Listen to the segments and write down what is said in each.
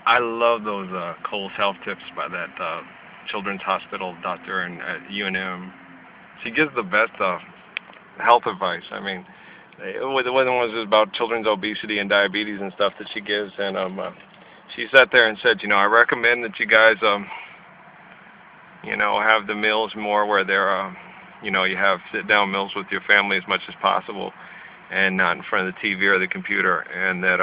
I love those Cole's Health Tips by that Children's Hospital doctor in at UNM. She gives the best health advice. I mean, the one was about children's obesity and diabetes and stuff that she gives, and she sat there and said, I recommend that you guys, have the meals more where they're, you have sit down meals with your family as much as possible, and not in front of the TV or the computer, and that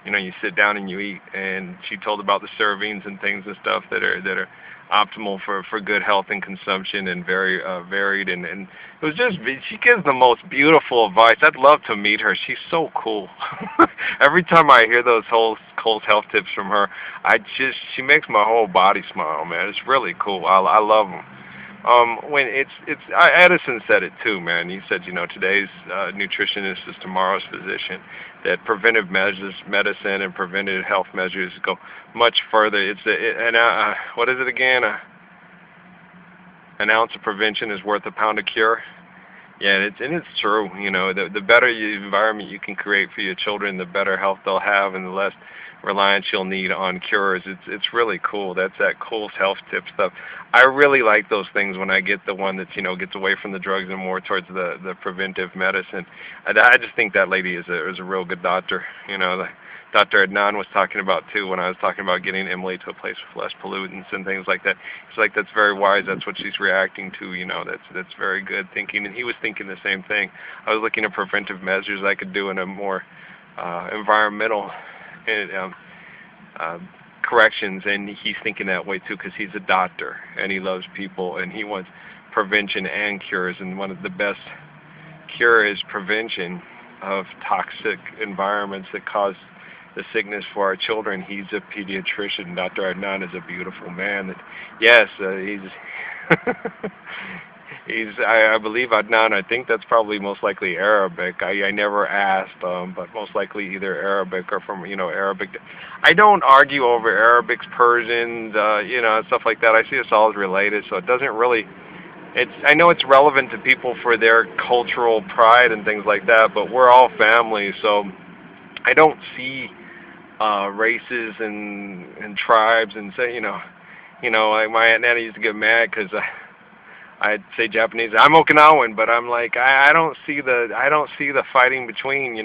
you sit down and you eat. And she told about the servings and things and stuff that are optimal for good health and consumption, and very varied. And it was just, she gives the most beautiful advice. I'd love to meet her. She's so cool. Every time I hear those whole Cole's Health Tips from her, she makes my whole body smile, man. It's really cool. I love them. When Edison said it too, man. He said, today's nutritionist is tomorrow's physician. That preventive measures, medicine, and preventative health measures go much further. What is it again? An ounce of prevention is worth a pound of cure. Yeah, and it's true. The better environment you can create for your children, the better health they'll have, and the less reliance you'll need on cures. It's really cool. That's that Cole's Health Tip stuff. I really like those things when I get the one that's gets away from the drugs and more towards the preventive medicine. I just think that lady is a real good doctor. Dr. Adnan was talking about too when I was talking about getting Emily to a place with less pollutants and things like that. It's like that's very wise. That's what she's reacting to. That's very good thinking. And he was thinking the same thing. I was looking at preventive measures I could do in a more environmental uh, uh, corrections, and he's thinking that way too because he's a doctor and he loves people and he wants prevention and cures. And one of the best cure is prevention of toxic environments that cause the sickness for our children. He's a pediatrician. Dr. Adnan is a beautiful man. Yes, I believe Adnan. I think that's probably most likely Arabic. I never asked, but most likely either Arabic or from Arabic. I don't argue over Arabics, Persians, stuff like that. I see us all as related, so it doesn't really. I know it's relevant to people for their cultural pride and things like that, but we're all family, so I don't see races and tribes and say like my Aunt Nana used to get mad because I'd say Japanese. I'm Okinawan, but I'm like I don't see the fighting between.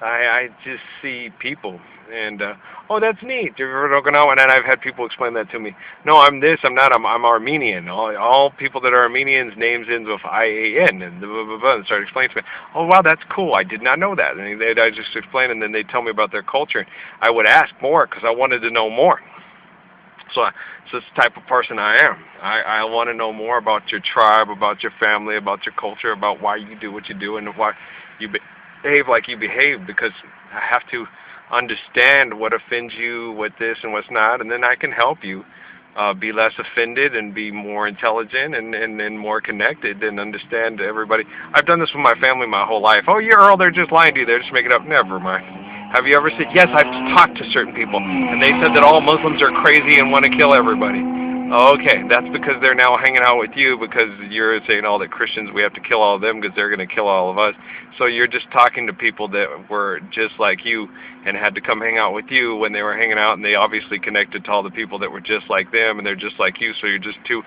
I just see people, and oh, that's neat. You're from Okinawa, and I've had people explain that to me. No, I'm this. I'm not. I'm Armenian. All people that are Armenians names ends with IAN, and blah, blah, blah, blah, and start explaining to me. Oh wow, that's cool. I did not know that. And I just explain, and then they tell me about their culture. I would ask more because I wanted to know more. So it's the type of person I am. I want to know more about your tribe, about your family, about your culture, about why you do what you do, and why you behave like you behave, because I have to understand what offends you, what this and what's not, and then I can help you be less offended and be more intelligent and more connected and understand everybody. I've done this with my family my whole life. Oh, you're Earl, they're just lying to you. They're just making it up. Never mind. Have you ever said, yes, I've talked to certain people, and they said that all Muslims are crazy and want to kill everybody. Oh, okay, that's because they're now hanging out with you because you're saying all that Christians, we have to kill all of them because they're going to kill all of us. So you're just talking to people that were just like you and had to come hang out with you when they were hanging out, and they obviously connected to all the people that were just like them, and they're just like you, so you're just two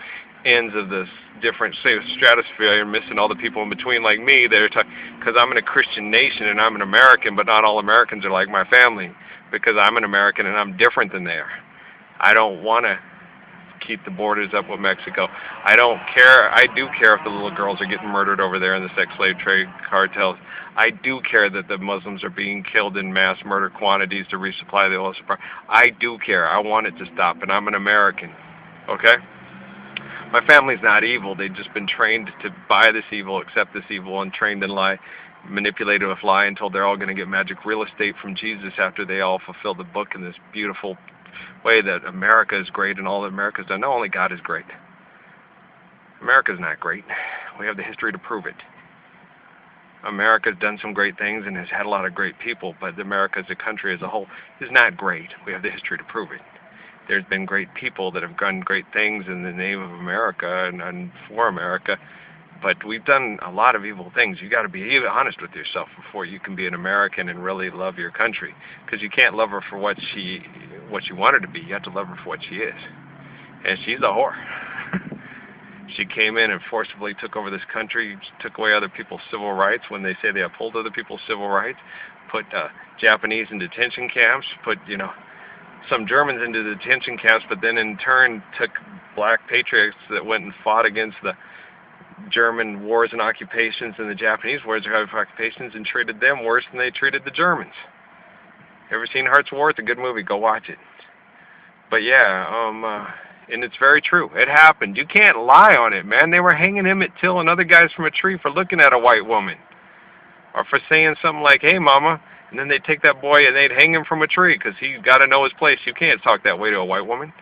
ends of this different, say, stratosphere. You're missing all the people in between like me that are because I'm in a Christian nation and I'm an American, but not all Americans are like my family because I'm an American and I'm different than they are. I don't want to keep the borders up with Mexico. I don't care. I do care if the little girls are getting murdered over there in the sex slave trade cartels. I do care that the Muslims are being killed in mass murder quantities to resupply the oil supply. I do care. I want it to stop, and I'm an American. Okay? My family's not evil. They've just been trained to buy this evil, accept this evil, and trained in lie, manipulated with lie, and told they're all going to get magic real estate from Jesus after they all fulfill the book in this beautiful way that America is great and all that America's done. No, only God is great. America's not great. We have the history to prove it. America's done some great things and has had a lot of great people, but America as a country as a whole is not great. We have the history to prove it. There's been great people that have done great things in the name of America and for America, But we've done a lot of evil things. You got to be honest with yourself before you can be an American and really love your country. Because you can't love her for what you want her to be. You have to love her for what she is. And she's a whore. She came in and forcibly took over this country, took away other people's civil rights when they say they uphold other people's civil rights, put Japanese in detention camps, put, some Germans into detention camps, but then in turn took black patriots that went and fought against the German wars and occupations and the Japanese wars and occupations and treated them worse than they treated the Germans. Ever seen Hearts War? It's a good movie. Go watch it. But yeah, and it's very true. It happened. You can't lie on it, man. They were hanging Emmett Till and other guys from a tree for looking at a white woman. Or for saying something like, hey, mama. And then they'd take that boy and they'd hang him from a tree because he's got to know his place. You can't talk that way to a white woman.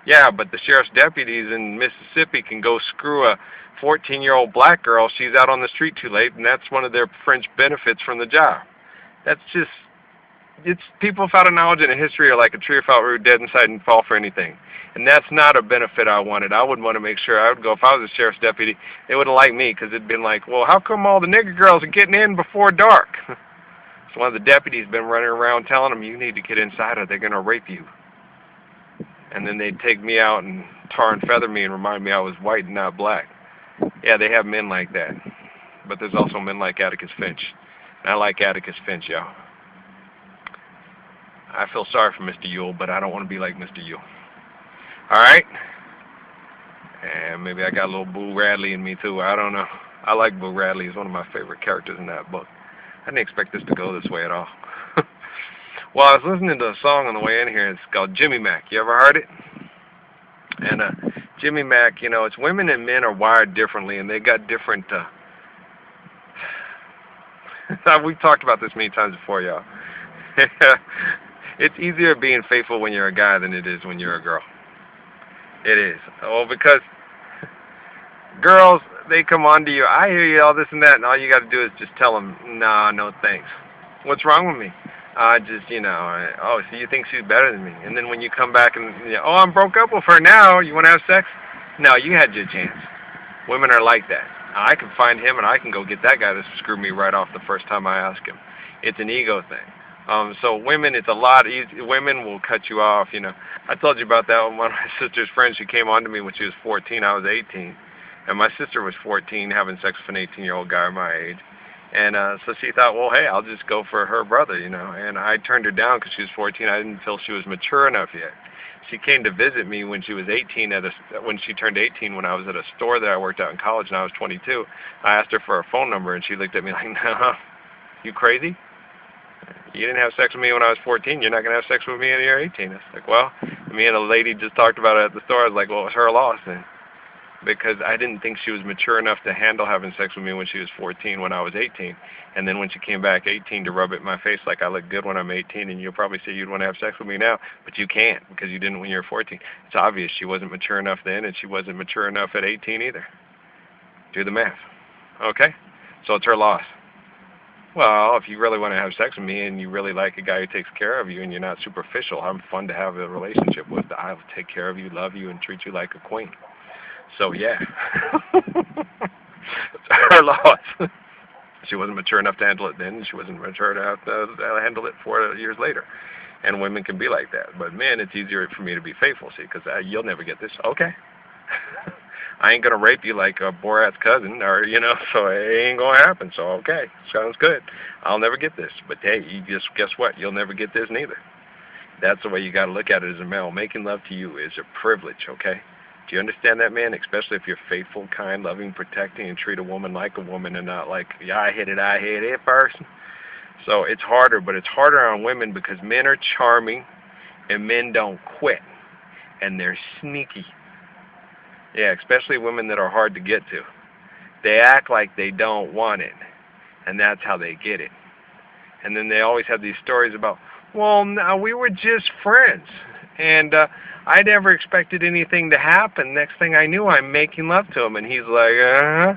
Yeah, but the sheriff's deputies in Mississippi can go screw a 14-year-old black girl. She's out on the street too late, and that's one of their fringe benefits from the job. That's just, it's people without a knowledge and a history are like a tree without root, dead inside and fall for anything. And that's not a benefit I wanted. I would want to make sure I would go, if I was a sheriff's deputy, they wouldn't like me because it'd been like, well, how come all the nigger girls are getting in before dark? So one of the deputies been running around telling them, you need to get inside or they're going to rape you. And then they'd take me out and tar and feather me and remind me I was white and not black. Yeah, they have men like that. But there's also men like Atticus Finch. And I like Atticus Finch, y'all. I feel sorry for Mr. Yule, but I don't want to be like Mr. Yule. Alright? And maybe I got a little Boo Radley in me too. I don't know. I like Boo Radley. He's one of my favorite characters in that book. I didn't expect this to go this way at all. Well, I was listening to a song on the way in here. It's called Jimmy Mac. You ever heard it? And Jimmy Mac, it's women and men are wired differently, and they got different... We've talked about this many times before, y'all. It's easier being faithful when you're a guy than it is when you're a girl. It is. Oh, because girls, they come on to you. I hear you, all this and that, and all you got to do is just tell them, nah, no thanks. What's wrong with me? Oh, so you think she's better than me. And then when you come back and, oh, I'm broke up with her now. You want to have sex? No, you had your chance. Women are like that. I can find him and I can go get that guy to screw me right off the first time I ask him. It's an ego thing. So women, it's a lot easier. Women will cut you off, I told you about that with one of my sister's friends. She came on to me when she was 14. I was 18. And my sister was 14 having sex with an 18-year-old guy my age. And so she thought, well, hey, I'll just go for her brother, And I turned her down because she was 14. I didn't feel she was mature enough yet. She came to visit me when she was 18, when she turned 18, when I was at a store that I worked at in college, and I was 22. I asked her for her phone number, and she looked at me like, no, you crazy? You didn't have sex with me when I was 14. You're not going to have sex with me when you're 18. It's like, well, me and a lady just talked about it at the store. I was like, well, it's her loss then. Because I didn't think she was mature enough to handle having sex with me when she was 14 when I was 18. And then when she came back 18 to rub it in my face like I look good when I'm 18, and you'll probably say you'd want to have sex with me now, but you can't because you didn't when you were 14. It's obvious she wasn't mature enough then, and she wasn't mature enough at 18 either. Do the math. Okay? So it's her loss. Well, if you really want to have sex with me and you really like a guy who takes care of you and you're not superficial, I'm fun to have a relationship with. I'll take care of you, love you, and treat you like a queen. So, yeah. It's her loss. She wasn't mature enough to handle it then, and she wasn't mature enough to handle it 4 years later. And women can be like that. But, man, it's easier for me to be faithful, see, because you'll never get this. Okay. I ain't going to rape you like Borat's cousin, or, so it ain't going to happen. So, okay, sounds good. I'll never get this. But, hey, you just guess what? You'll never get this neither. That's the way you got to look at it as a male. Making love to you is a privilege, okay? Do you understand that, man? Especially if you're faithful, kind, loving, protecting, and treat a woman like a woman and not like, yeah, I hit it person. So it's harder, but it's harder on women because men are charming and men don't quit. And they're sneaky. Yeah, especially women that are hard to get to. They act like they don't want it. And that's how they get it. And then they always have these stories about, well, no, we were just friends. And I never expected anything to happen. Next thing I knew, I'm making love to him. And he's like, uh-huh.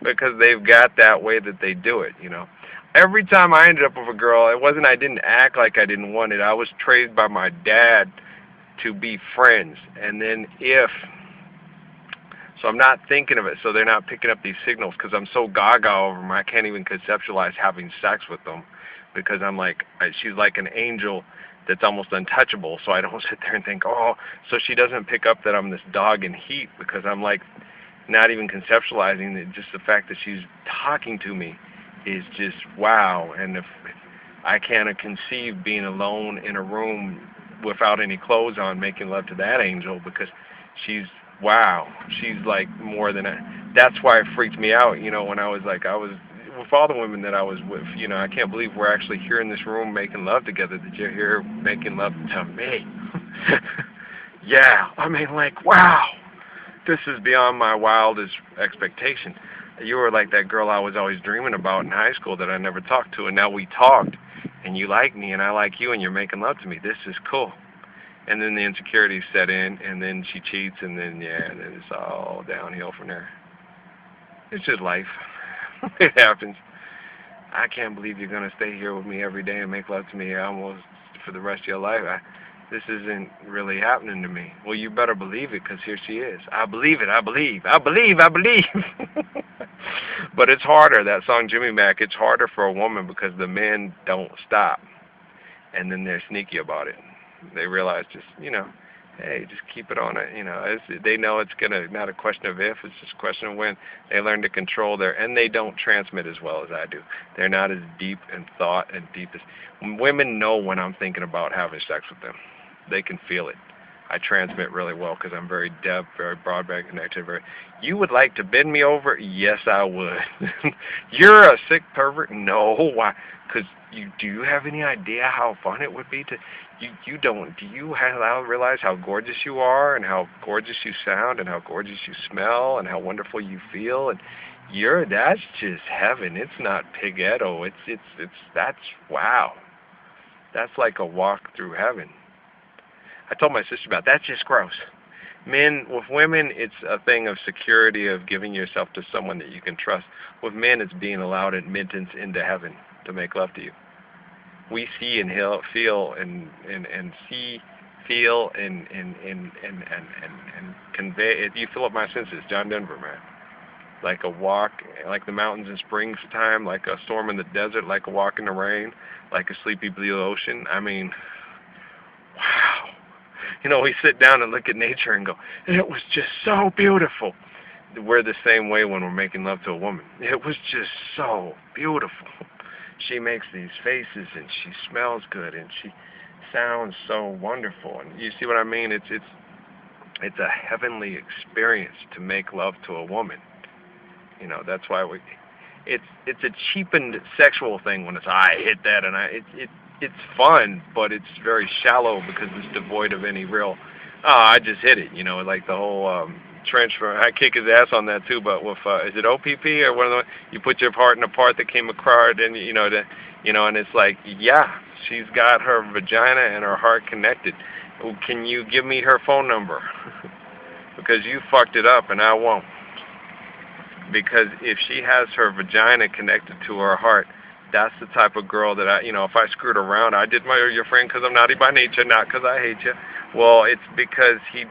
Because they've got that way that they do it, Every time I ended up with a girl, it wasn't I didn't act like I didn't want it. I was trained by my dad to be friends. And then if So I'm not thinking of it, so they're not picking up these signals because I'm so gaga over them, I can't even conceptualize having sex with them because I'm like, she's like an angel that's almost untouchable, so I don't sit there and think, oh, so she doesn't pick up that I'm this dog in heat because I'm like not even conceptualizing it. Just the fact that she's talking to me is just wow. And if I can't conceive being alone in a room without any clothes on making love to that angel because she's wow. She's like more than a, that's why it freaked me out, you know, when I was with all the women that I was with, you know, I can't believe we're actually here in this room making love together, that you're here making love to me. Yeah, I mean, like, wow, this is beyond my wildest expectation. You were like that girl I was always dreaming about in high school that I never talked to, and now we talked, and you like me, and I like you, and you're making love to me. This is cool. And then the insecurities set in, and then she cheats, and then, yeah, and then it's all downhill from there. It's just life. It happens. I can't believe you're going to stay here with me every day and make love to me almost for the rest of your life. This isn't really happening to me. Well, you better believe it, because here she is. I believe it. I believe. I believe. I believe. But it's harder. That song, Jimmy Mack, it's harder for a woman because the men don't stop. And then they're sneaky about it. They realize just, you know, hey, just keep it on it. You know, they know it's not a question of if, it's just a question of when. They learn to control and they don't transmit as well as I do. They're not as deep in thought and deep as, women know when I'm thinking about having sex with them. They can feel it. I transmit really well because I'm very depth, very broadband connected. You would like to bend me over? Yes, I would. You're a sick pervert? No. Why? Because do you have any idea how fun it would be to, you don't, do you realize how gorgeous you are and how gorgeous you sound and how gorgeous you smell and how wonderful you feel? And that's just heaven. It's not pighetto. That's wow. That's like a walk through heaven. I told my sister about that. That's just gross. With women, it's a thing of security, of giving yourself to someone that you can trust. With men, it's being allowed admittance into heaven to make love to you. We see and feel and convey. You fill up my senses, John Denver, man. Like a walk, like the mountains in springtime, like a storm in the desert, like a walk in the rain, like a sleepy blue ocean. I mean, wow. You know, we sit down and look at nature and go, it was just so beautiful. We're the same way when we're making love to a woman. It was just so beautiful. She makes these faces and she smells good and she sounds so wonderful. And you see what I mean? It's a heavenly experience to make love to a woman. You know, that's why it's a cheapened sexual thing when it's I hit that and it's fun, but it's very shallow because it's devoid of any real, I just hit it, you know, like the whole transfer. I kick his ass on that too, but with, is it OPP or one of the, you put your part in a part that came across and, and it's like, yeah, she's got her vagina and her heart connected. Can you give me her phone number? Because you fucked it up and I won't. Because if she has her vagina connected to her heart, that's the type of girl that if I screwed around, I did murder your friend because I'm naughty by nature, not because I hate you. Well, it's because he's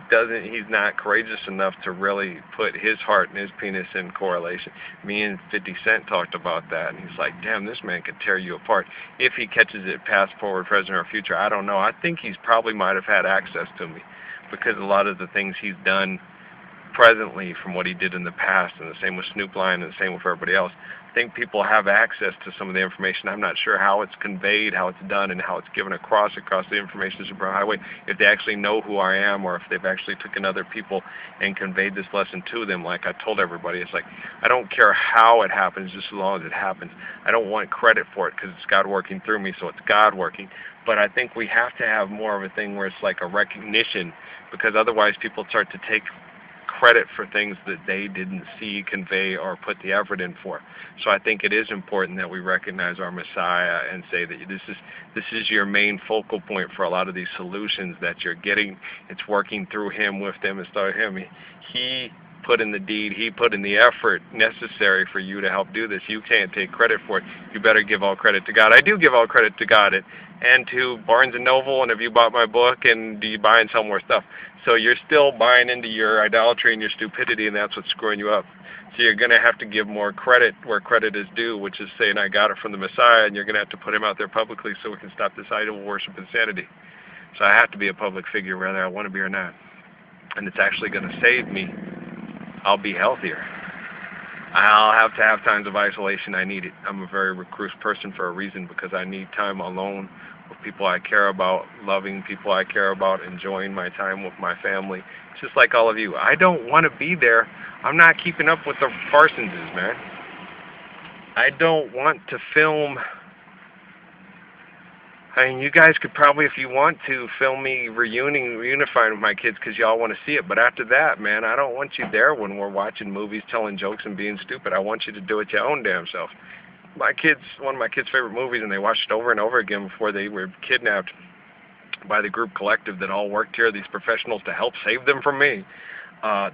not courageous enough to really put his heart and his penis in correlation. Me and 50 Cent talked about that, and he's like, damn, this man could tear you apart. If he catches it past, forward, present, or future, I don't know. I think he's probably might have had access to me because a lot of the things he's done presently from what he did in the past, and the same with Snoop Lion and the same with everybody else. I think people have access to some of the information. I'm not sure how it's conveyed, how it's done, and how it's given across the information superhighway, if they actually know who I am or if they've actually taken other people and conveyed this lesson to them. Like I told everybody, it's like, I don't care how it happens, just as long as it happens. I don't want credit for it because it's God working through me, so it's God working. But I think we have to have more of a thing where it's like a recognition, because otherwise people start to take credit for things that they didn't see, convey, or put the effort in for. So I think it is important that we recognize our Messiah and say that this is your main focal point for a lot of these solutions that you're getting. It's working through him, with them, and through him. He put in the deed. He put in the effort necessary for you to help do this. You can't take credit for it. You better give all credit to God. I do give all credit to God and to Barnes & Noble, and if you bought my book, and do you buy and sell more stuff. So you're still buying into your idolatry and your stupidity, and that's what's screwing you up. So you're going to have to give more credit where credit is due, which is saying I got it from the Messiah, and you're going to have to put him out there publicly so we can stop this idol worship insanity. So I have to be a public figure whether I want to be or not. And it's actually going to save me. I'll be healthier. I'll have to have times of isolation. I need it. I'm a very recluse person for a reason, because I need time alone with people I care about, loving people I care about, enjoying my time with my family. It's just like all of you. I don't want to be there. I'm not keeping up with the Parsonses, man. I don't want to film. I mean, you guys could probably, if you want to, film me reunifying with my kids because y'all want to see it. But after that, man, I don't want you there when we're watching movies, telling jokes, and being stupid. I want you to do it your own damn self. My kids, one of my kids' favorite movies, and they watched it over and over again before they were kidnapped by the group collective that all worked here, these professionals, to help save them from me.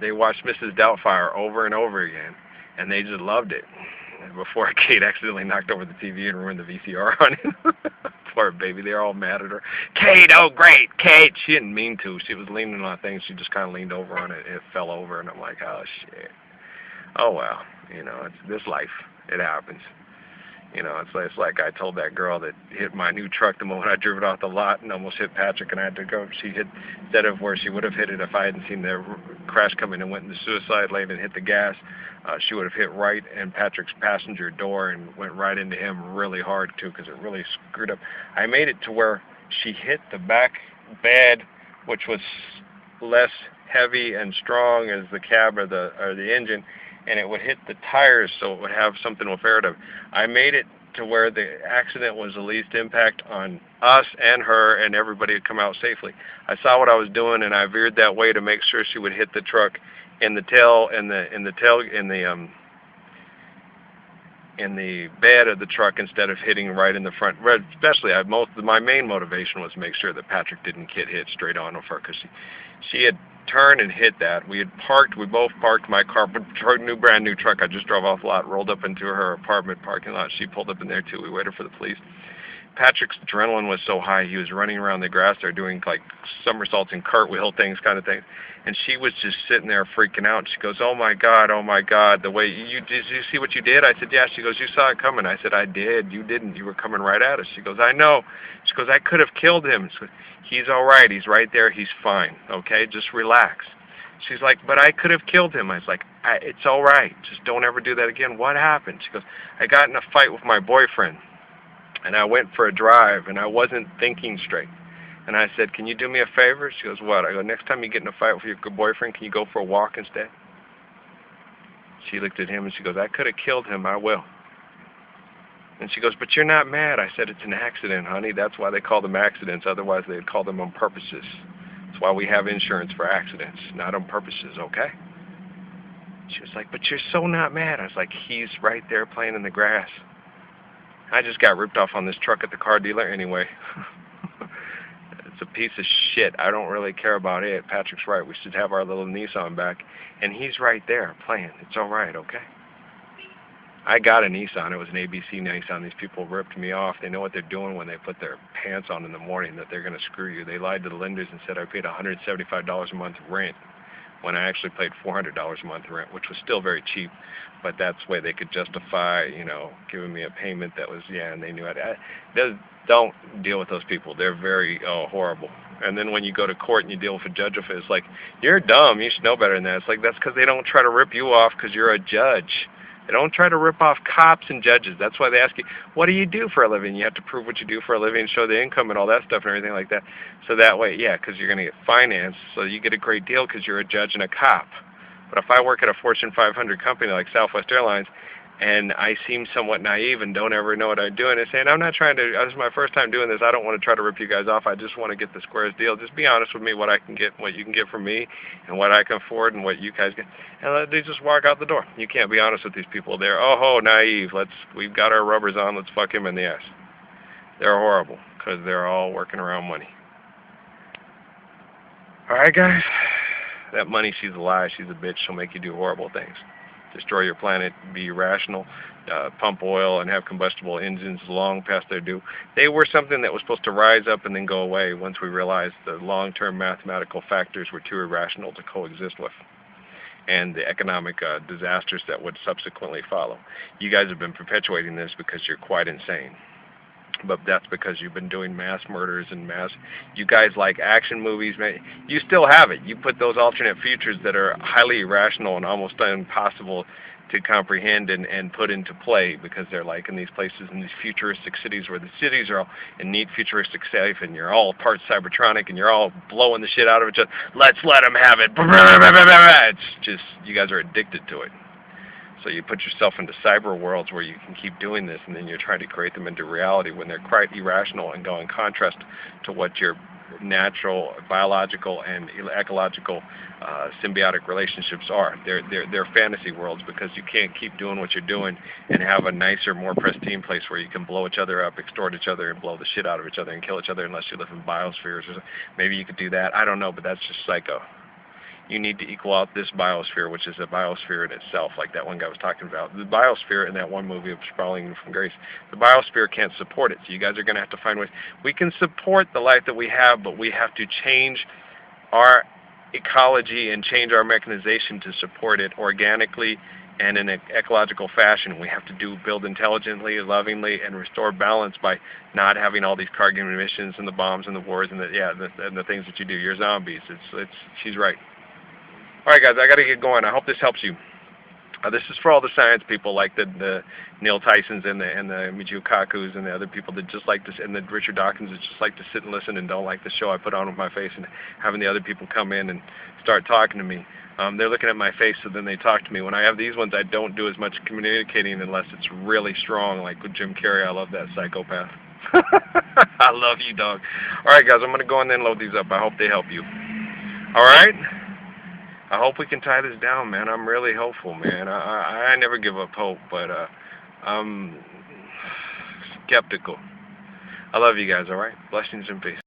They watched Mrs. Doubtfire over and over again, and they just loved it. Before Kate accidentally knocked over the TV and ruined the VCR on it. Poor baby, they're all mad at her. Kate, oh great, Kate! She didn't mean to. She was leaning on things. She just kind of leaned over on it, and it fell over, and I'm like, oh shit. Oh well, you know, it's this life. It happens. You know, it's like I told that girl that hit my new truck the moment I drove it off the lot and almost hit Patrick, and I had to go. She hit, instead of where she would have hit it if I hadn't seen the crash coming and went in the suicide lane and hit the gas, she would have hit right in Patrick's passenger door and went right into him really hard too, because it really screwed up. I made it to where she hit the back bed, which was less heavy and strong as the cab or the engine, and it would hit the tires, so it would have something with air to it. I made it to where the accident was the least impact on us and her, and everybody would come out safely. I saw what I was doing, and I veered that way to make sure she would hit the truck in the bed of the truck instead of hitting right in the front. Especially, my main motivation was to make sure that Patrick didn't get hit straight on with her, because she had turned and hit that. We both parked my car, brand new truck. I just drove off the lot, rolled up into her apartment parking lot. She pulled up in there too. We waited for the police. Patrick's adrenaline was so high, he was running around the grass there doing like somersaults and cartwheel things, kind of things. And she was just sitting there freaking out. She goes, oh my God, the way did you see what you did? I said, yeah. She goes, you saw it coming. I said, I did. You didn't. You were coming right at us. She goes, I know. She goes, I could have killed him. She goes, he's all right. He's right there. He's fine. Okay, just relax. She's like, but I could have killed him. I was like, it's all right. Just don't ever do that again. What happened? She goes, I got in a fight with my boyfriend, and I went for a drive, and I wasn't thinking straight. And I said, can you do me a favor? She goes, what? I go, next time you get in a fight with your boyfriend, can you go for a walk instead? She looked at him, and she goes, I could have killed him. I will. And she goes, but you're not mad. I said, it's an accident, honey. That's why they call them accidents. Otherwise, they'd call them on purposes. That's why we have insurance for accidents, not on purposes, okay? She was like, but you're so not mad. I was like, he's right there playing in the grass. I just got ripped off on this truck at the car dealer anyway. It's a piece of shit. I don't really care about it. Patrick's right. We should have our little Nissan back. And he's right there playing. It's all right, okay? I got a Nissan. It was an ABC Nissan. These people ripped me off. They know what they're doing when they put their pants on in the morning, that they're going to screw you. They lied to the lenders and said I paid $175 a month rent when I actually paid $400 a month rent, which was still very cheap. But that's the way they could justify, you know, giving me a payment that was, yeah, and they knew don't deal with those people. They're very horrible. And then when you go to court and you deal with a judge, it's like, you're dumb. You should know better than that. It's like, that's because they don't try to rip you off because you're a judge. They don't try to rip off cops and judges. That's why they ask you, what do you do for a living? You have to prove what you do for a living, show the income and all that stuff and everything like that. So that way, yeah, because you're going to get financed, so you get a great deal because you're a judge and a cop. But if I work at a Fortune 500 company like Southwest Airlines, and I seem somewhat naive and don't ever know what I'm doing, and saying, I'm not trying to, this is my first time doing this, I don't want to try to rip you guys off, I just want to get the squarest deal. Just be honest with me, what I can get, what you can get from me, and what I can afford, and what you guys get. And they just walk out the door. You can't be honest with these people. They're, naive. We've got our rubbers on, let's fuck him in the ass. They're horrible, because they're all working around money. Alright, guys? That money, she's a lie. She's a bitch. She'll make you do horrible things. Destroy your planet, be irrational, pump oil, and have combustible engines long past their due. They were something that was supposed to rise up and then go away once we realized the long-term mathematical factors were too irrational to coexist with, and the economic disasters that would subsequently follow. You guys have been perpetuating this because you're quite insane. But that's because you've been doing mass murders and you guys like action movies, man. You still have it. You put those alternate futures that are highly irrational and almost impossible to comprehend and put into play, because they're like in these places, in these futuristic cities where the cities are all in neat futuristic safe, and you're all part Cybertronic and you're all blowing the shit out of each other. Let's let them have it. It's just, you guys are addicted to it. So you put yourself into cyber worlds where you can keep doing this, and then you're trying to create them into reality when they're quite irrational and go in contrast to what your natural, biological, and ecological symbiotic relationships are. They're fantasy worlds, because you can't keep doing what you're doing and have a nicer, more pristine place where you can blow each other up, extort each other, and blow the shit out of each other and kill each other, unless you live in biospheres. Or maybe you could do that. I don't know, but that's just psycho. You need to equal out this biosphere, which is a biosphere in itself, like that one guy was talking about. The biosphere in that one movie of Sprawling from Grace, the biosphere can't support it, so you guys are going to have to find ways. We can support the life that we have, but we have to change our ecology and change our mechanization to support it organically and in an ecological fashion. We have to build intelligently, lovingly, and restore balance by not having all these carbon emissions and the bombs and the wars and the things that you do. You're zombies. She's right. All right, guys, I got to get going. I hope this helps you. This is for all the science people, like the Neil Tysons and the Michio Kakus and the other people that just like this, and the Richard Dawkins that just like to sit and listen and don't like the show I put on with my face, and having the other people come in and start talking to me. They're looking at my face, so then they talk to me. When I have these ones, I don't do as much communicating unless it's really strong, like with Jim Carrey. I love that psychopath. I love you, dog. All right, guys, I'm going to go in there and load these up. I hope they help you. All right? I hope we can tie this down, man. I'm really hopeful, man. I never give up hope, but I'm skeptical. I love you guys, all right? Blessings and peace.